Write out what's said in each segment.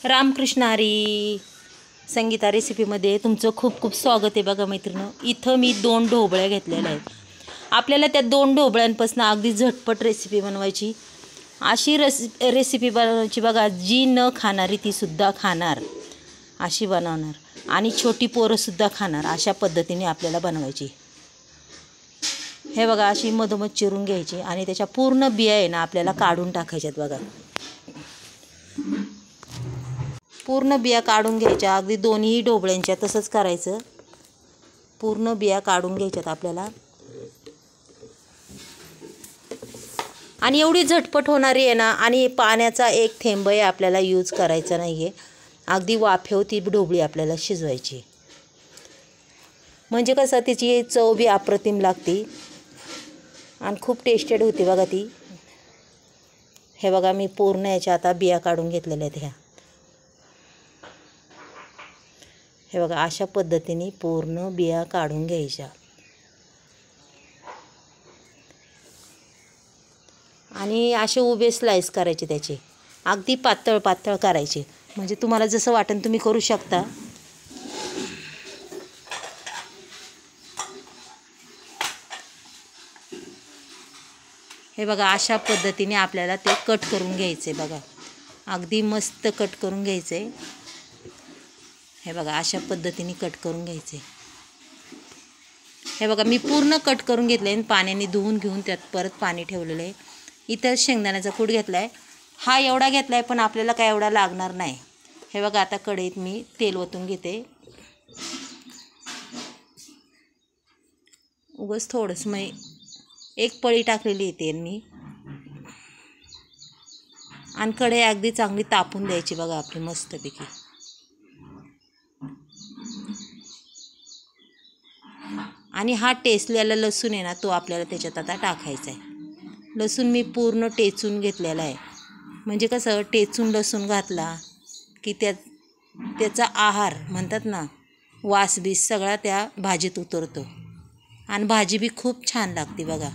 रामकृष्ण हरी. संगीता रेसिपीमध्ये तुमचं खूप खूप स्वागत आहे. बघा मैत्रिणी, इथं मी 2 ढोबळ्या घेतलेल्या आहेत. आपल्याला त्या 2 ढोबळ्यांपासून अगदी झटपट रेसिपी बनवायची. अशी रेसिपी बनवायची बघा, जी न खाणारी तीसुद्धा खाणार अशी बनवणार, आणि छोटी पोरंसुद्धा खाणार अशा पद्धतीने आपल्याला बनवायची. हे बघा, अशी मधोमध चिरून घ्यायची आणि त्याच्या पूर्ण बिया आहे ना आपल्याला काढून टाकायच्यात. बघा, पूर्ण बिया काढून घ्यायच्या. अगदी दोन्ही ढोबळ्यांच्या तसंच करायचं. पूर्ण बिया काढून घ्यायच्यात आपल्याला. आणि एवढी झटपट होणारी आहे ना, आणि पाण्याचा एक थेंबही आपल्याला यूज करायचा नाही आहे. अगदी वाफेवर ती ढोबळी आपल्याला शिजवायची. म्हणजे कसं, त्याची चव बी अप्रतिम लागते आणि खूप टेस्टेड होती बघा ती. हे बघा, मी पूर्ण याच्या आता बिया काढून घेतलेल्या आहेत. हे बघा, अशा पद्धतीने पूर्ण बिया काढून घ्यायच्या. आणि असे उभे स्लाइस करायचे त्याचे, अगदी पातळ पातळ करायचे. म्हणजे तुम्हाला जसं वाटेल तुम्ही करू शकता. हे बघा, अशा पद्धतीने आपल्याला ते कट करून घ्यायचे. बघा, अगदी मस्त कट करून घ्यायचे. हे बघा, अशा पद्धतीने कट करून घ्यायचे. हे बघा, मी पूर्ण कट करून घेतले आणि पाण्याने धुवून घेऊन त्यात परत पाणी ठेवलेलं आहे. इथं शेंगदाण्याचा कूट घेतला आहे. हा एवढा घेतला आहे, पण आपल्याला काय एवढा लागणार नाही. हे बघा, आता कढईत मी तेल ओतून घेते. उगाच थोडंसं एक पळी टाकलेली आहे तेल मी. आणि कढई अगदी चांगली तापून द्यायची. बघा, आपली मस्तपैकी. आणि हा टेचलेला लसूण आहे ना, तो आपल्याला त्याच्यात आता टाकायचा आहे. लसूण मी पूर्ण टेचून घेतलेला आहे. म्हणजे कसं, टेचून लसूण घातला की त्याचा आहार म्हणतात ना, वास बीस सगळा त्या भाजीत उतरतो आणि भाजी बी खूप छान लागते. बघा,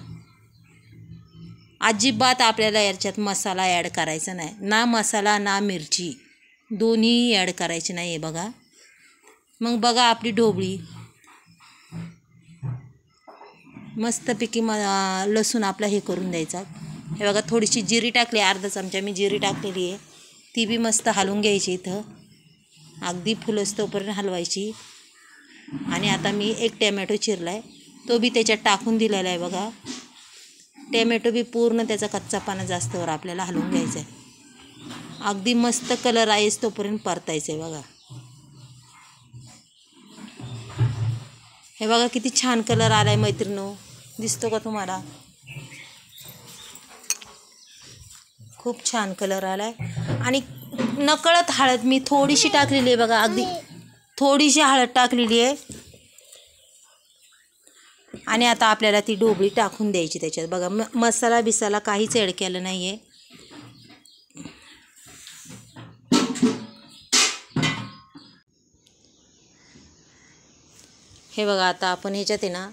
अजिबात आपल्याला याच्यात मसाला ॲड करायचा नाही. ना मसाला ना मिरची, दोन्ही ॲड करायची नाही आहे. बघा, मग बघा आपली ढोबळी मस्तपैकी लसूण आपला हे करून द्यायचा. हे बघा, थोडीशी जिरी टाकली, अर्धा चमचा मी जिरी टाकलेली आहे. ती बी मस्त हलवून घ्यायची. इथं अगदी फुलस्तोपर्यंत हलवायची. आणि आता मी एक टॅमॅटो चिरला आहे, तो बी त्याच्यात टाकून दिलेला आहे. बघा, टॅमॅटो बी पूर्ण त्याचा कच्चापणा जास्तवर आपल्याला हलवून घ्यायचा आहे. अगदी मस्त कलर आहेस तोपर्यंत परतायचं आहे. बघा, हे बघा किती छान कलर आला आहे मैत्रिणो, दिसतो का तुम्हाला? खूप छान कलर आला आहे. आणि नकळत हळद मी थोडीशी टाकलेली आहे. बघा, अगदी थोडीशी हळद टाकलेली आहे. आणि आता आपल्याला ती ढोबळी टाकून द्यायची त्याच्यात. बघा, मसाला बिसाला काहीच ॲड केलं नाही आहे. हे बघा, आता आपण ह्याच्यात आहे ना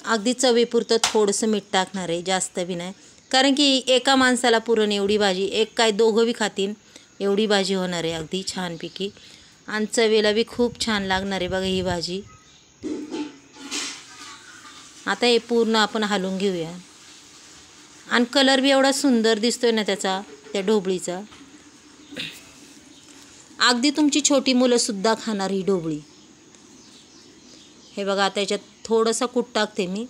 अगदी चवीपुरतं थोडंसं मीठ टाकणार आहे, जास्त बी नाही. कारण की एका माणसाला पुरण एवढी भाजी, एक काय दोघं बी खातील एवढी भाजी होणार आहे अगदी छानपैकी. आणि चवीला बी खूप छान लागणार आहे. बघा, ही भाजी आता हे पूर्ण आपण हलवून घेऊया. आणि कलर बी एवढा सुंदर दिसतोय ना त्याचा, त्या ढोबळीचा. अगदी तुमची छोटी मुलंसुद्धा खाणार ही ढोबळी. हे बघा, आता याच्यात थोडासा कूट टाकते मी.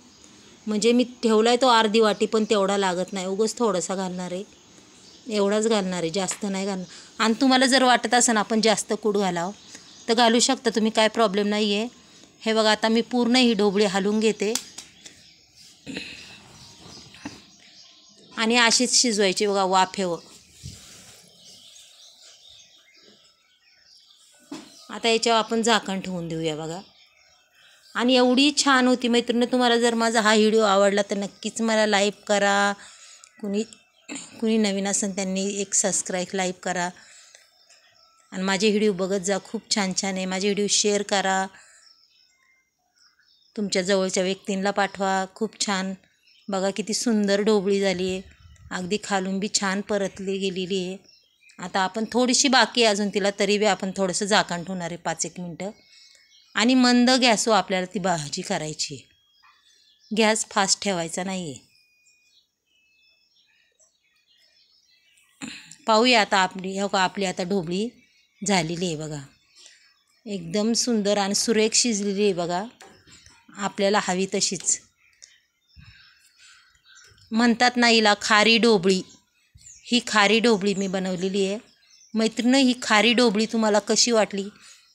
म्हणजे मी ठेवला आहे तो अर्धी वाटी, पण तेवढा लागत नाही. उगाच थोडासा घालणार आहे, एवढाच घालणार आहे, जास्त नाही घालणार. आणि तुम्हाला जर वाटत असेल आपण जास्त कूट घालावं तर घालू शकता तुम्ही, काय प्रॉब्लेम नाही आहे. हे बघा, आता मी पूर्ण ही ढोबळी हलवून घेते आणि अशीच शिजवायची. बघा, वाफेवर. आता याच्यावर आपण झाकण ठेवून देऊया. बघा, आणि एवढी छान होती मैत्रिणी. तुम्हाला जर माझा हा व्हिडिओ आवडला तर नक्कीच मला लाईक करा. कुणी नवीन असेल त्यांनी एक सबस्क्राईब लाईक करा. आणि माझे व्हिडिओ बघत जा, खूप छान छान आहे. माझे व्हिडिओ शेअर करा, तुमच्या जवळच्या व्यक्तींना पाठवा. खूप छान. बघा किती सुंदर ढोबळी झाली आहे. अगदी खालून बी छान परतली गेलेली आहे. आता आपण थोडीशी बाकी आहे अजून तिला, तरी बी आपण थोडंसं झाकण ठेवणार आहे 5-1 मिनटं. आणि मंद गॅसवर आपल्याला ती भाजी करायची आहे. गॅस फास्ट ठेवायचा नाही आहे. पाहूया आता आपली आता ढोबळी झालेली आहे बघा. एकदम सुंदर आणि सुरेख शिजलेली आहे बघा, आपल्याला हवी तशीच. म्हणतात ना हिला खारी ढोबळी. ही खारी ढोबळी मी बनवलेली आहे. मैत्रिणी, ही खारी ढोबळी तुम्हाला कशी वाटली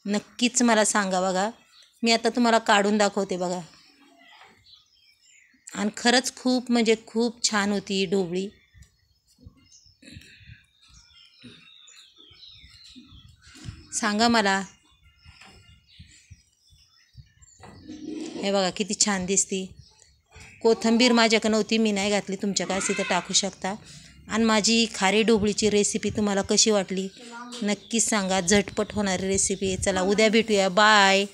नक्कीच मला सांगा बघा. मी आता तुम्हाला काढून दाखवते बघा. आणि खरंच खूप म्हणजे खूप छान होती ही ढोबळी. सांगा मला. हे बघा किती छान दिसती. कोथिंबीर माझ्याकडे नव्हती, मी नाही घातली, तुमच्याकडे असेल तर टाकू शकता. आणि माझी खारी ढोबळीची रेसिपी तुम्हाला कशी वाटली नक्कीच सांगा. झटपट होणारी रेसिपी आहे. चला उद्या भेटूया. बाय.